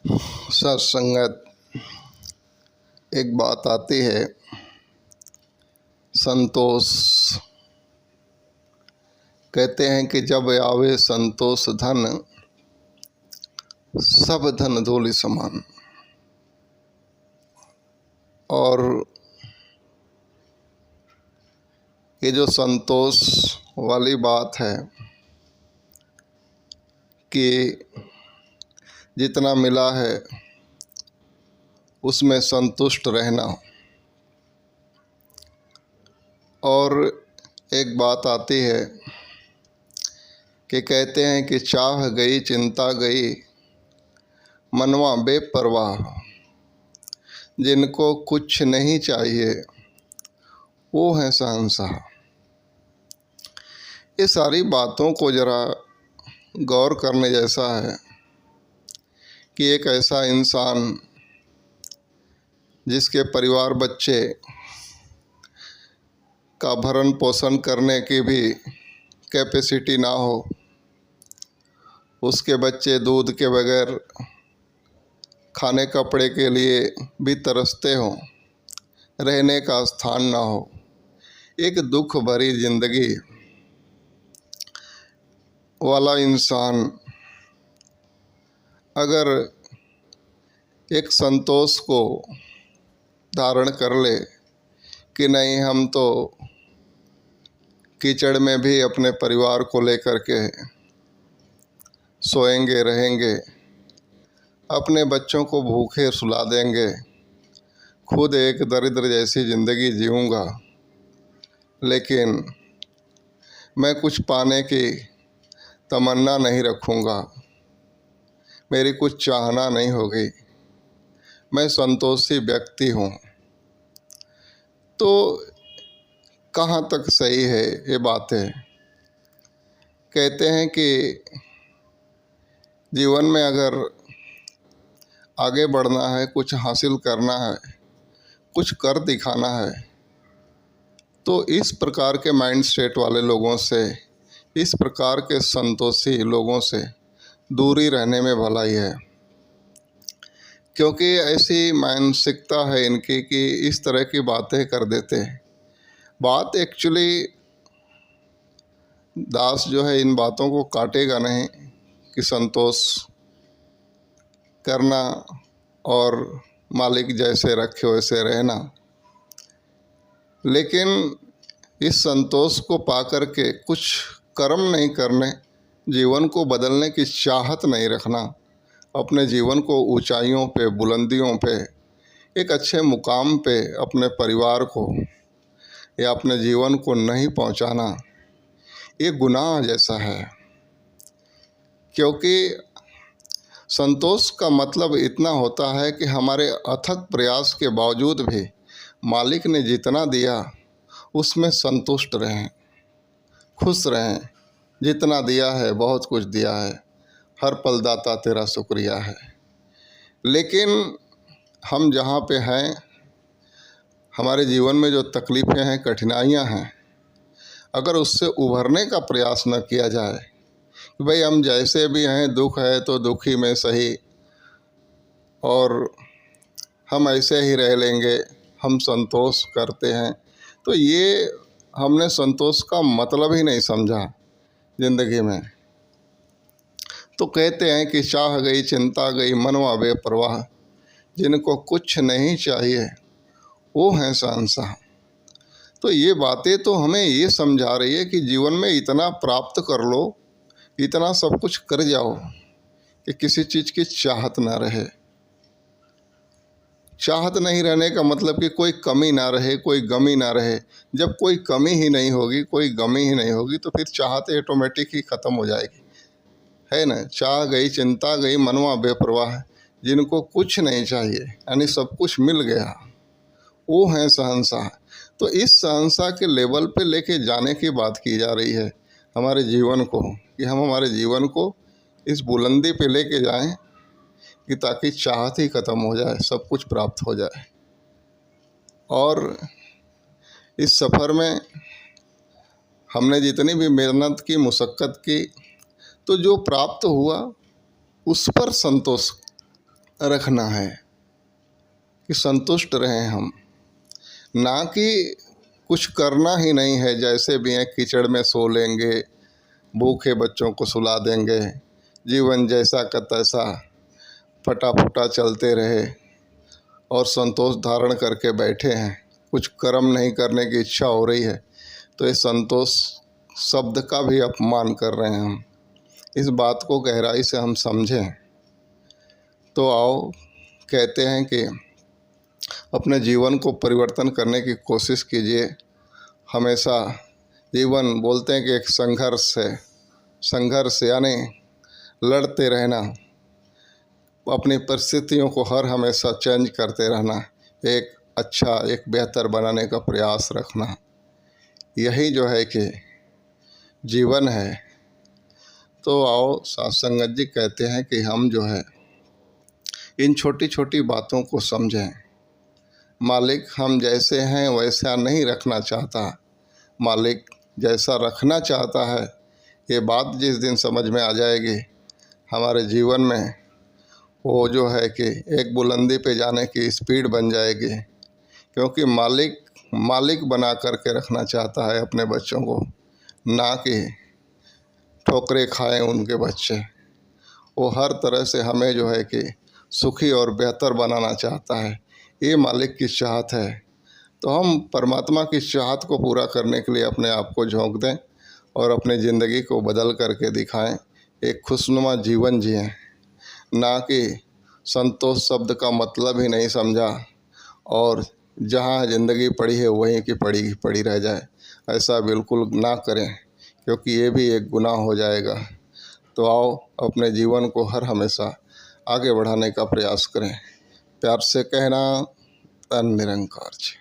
सत्संगत एक बात आती है, संतोष। कहते हैं कि जब आवे संतोष धन, सब धन धूलि समान। और ये जो संतोष वाली बात है कि जितना मिला है उसमें संतुष्ट रहना। और एक बात आती है कि कहते हैं कि चाह गई चिंता गई, मनवा बेपरवाह। जिनको कुछ नहीं चाहिए वो है शहंशाह। ये सारी बातों को ज़रा गौर करने जैसा है कि एक ऐसा इंसान जिसके परिवार बच्चे का भरण पोषण करने की भी कैपेसिटी ना हो, उसके बच्चे दूध के बगैर खाने कपड़े के लिए भी तरसते हों, रहने का स्थान ना हो, एक दुख भरी जिंदगी वाला इंसान अगर एक संतोष को धारण कर ले कि नहीं, हम तो कीचड़ में भी अपने परिवार को लेकर के सोएंगे रहेंगे, अपने बच्चों को भूखे सुला देंगे, खुद एक दरिद्र जैसी ज़िंदगी जीऊँगा, लेकिन मैं कुछ पाने की तमन्ना नहीं रखूँगा, मेरी कुछ चाहना नहीं होगी, मैं संतोषी व्यक्ति हूँ। तो कहाँ तक सही है ये बातें? कहते हैं कि जीवन में अगर आगे बढ़ना है, कुछ हासिल करना है, कुछ कर दिखाना है, तो इस प्रकार के माइंड सेट वाले लोगों से, इस प्रकार के संतोषी लोगों से दूरी रहने में भलाई है। क्योंकि ऐसी मानसिकता है इनकी कि इस तरह की बातें कर देते हैं। बात एक्चुअली दास जो है इन बातों को काटेगा नहीं कि संतोष करना और मालिक जैसे रखे वैसे रहना, लेकिन इस संतोष को पाकर के कुछ कर्म नहीं करने, जीवन को बदलने की चाहत नहीं रखना, अपने जीवन को ऊंचाइयों पे, बुलंदियों पे, एक अच्छे मुकाम पे अपने परिवार को या अपने जीवन को नहीं पहुंचाना, ये गुनाह जैसा है। क्योंकि संतोष का मतलब इतना होता है कि हमारे अथक प्रयास के बावजूद भी मालिक ने जितना दिया उसमें संतुष्ट रहें, खुश रहें। जितना दिया है बहुत कुछ दिया है, हर पल दाता तेरा शुक्रिया है। लेकिन हम जहाँ पे हैं, हमारे जीवन में जो तकलीफ़ें हैं, कठिनाइयाँ हैं, अगर उससे उभरने का प्रयास न किया जाए कि भाई हम जैसे भी हैं, दुख है तो दुखी में सही, और हम ऐसे ही रह लेंगे, हम संतोष करते हैं, तो ये हमने संतोष का मतलब ही नहीं समझा ज़िंदगी में। तो कहते हैं कि चाह गई चिंता गई, मनवा बेपरवाह। जिनको कुछ नहीं चाहिए वो हैं शहंशाह। तो ये बातें तो हमें ये समझा रही है कि जीवन में इतना प्राप्त कर लो, इतना सब कुछ कर जाओ कि किसी चीज़ की चाहत ना रहे। चाहत नहीं रहने का मतलब कि कोई कमी ना रहे, कोई गमी ना रहे। जब कोई कमी ही नहीं होगी, कोई गमी ही नहीं होगी, तो फिर चाहत ऑटोमेटिक ही ख़त्म हो जाएगी, है ना। चाह गई चिंता गई, मनवा बेपरवाह। जिनको कुछ नहीं चाहिए यानी सब कुछ मिल गया, वो हैं शहंशाह। तो इस शहंशाह के लेवल पे लेके जाने की बात की जा रही है हमारे जीवन को, कि हम हमारे जीवन को इस बुलंदी पे लेके जाएं कि ताकि चाहत ही ख़त्म हो जाए, सब कुछ प्राप्त हो जाए। और इस सफ़र में हमने जितनी भी मेहनत की, मुशक्क़त की, तो जो प्राप्त हुआ उस पर संतोष रखना है कि संतुष्ट रहें हम, ना कि कुछ करना ही नहीं है, जैसे भी हैं कीचड़ में सो लेंगे, भूखे बच्चों को सुला देंगे, जीवन जैसा का तैसा फटा फूटा चलते रहे और संतोष धारण करके बैठे हैं। कुछ कर्म नहीं करने की इच्छा हो रही है तो ये संतोष शब्द का भी अपमान कर रहे हैं हम। इस बात को गहराई से हम समझें तो आओ कहते हैं कि अपने जीवन को परिवर्तन करने की कोशिश कीजिए। हमेशा जीवन बोलते हैं कि एक संघर्ष है, संघर्ष यानी लड़ते रहना, अपनी परिस्थितियों को हर हमेशा चेंज करते रहना, एक अच्छा एक बेहतर बनाने का प्रयास रखना, यही जो है कि जीवन है। तो आओ सत्संगत जी कहते हैं कि हम जो है इन छोटी छोटी बातों को समझें। मालिक हम जैसे हैं वैसा नहीं रखना चाहता, मालिक जैसा रखना चाहता है। ये बात जिस दिन समझ में आ जाएगी हमारे जीवन में, वो जो है कि एक बुलंदी पे जाने की स्पीड बन जाएगी, क्योंकि मालिक बना करके रखना चाहता है अपने बच्चों को, ना कि ठोकरें खाएं उनके बच्चे। वो हर तरह से हमें जो है कि सुखी और बेहतर बनाना चाहता है, ये मालिक की चाहत है। तो हम परमात्मा की चाहत को पूरा करने के लिए अपने आप को झोंक दें और अपनी ज़िंदगी को बदल करके दिखाएं, एक खुशनुमा जीवन जिएं, ना कि संतोष शब्द का मतलब ही नहीं समझा और जहाँ ज़िंदगी पड़ी है वहीं की पड़ी रह जाए। ऐसा बिल्कुल ना करें, क्योंकि ये भी एक गुनाह हो जाएगा। तो आओ अपने जीवन को हर हमेशा आगे बढ़ाने का प्रयास करें। प्यार से कहना, धन निरंकार जी।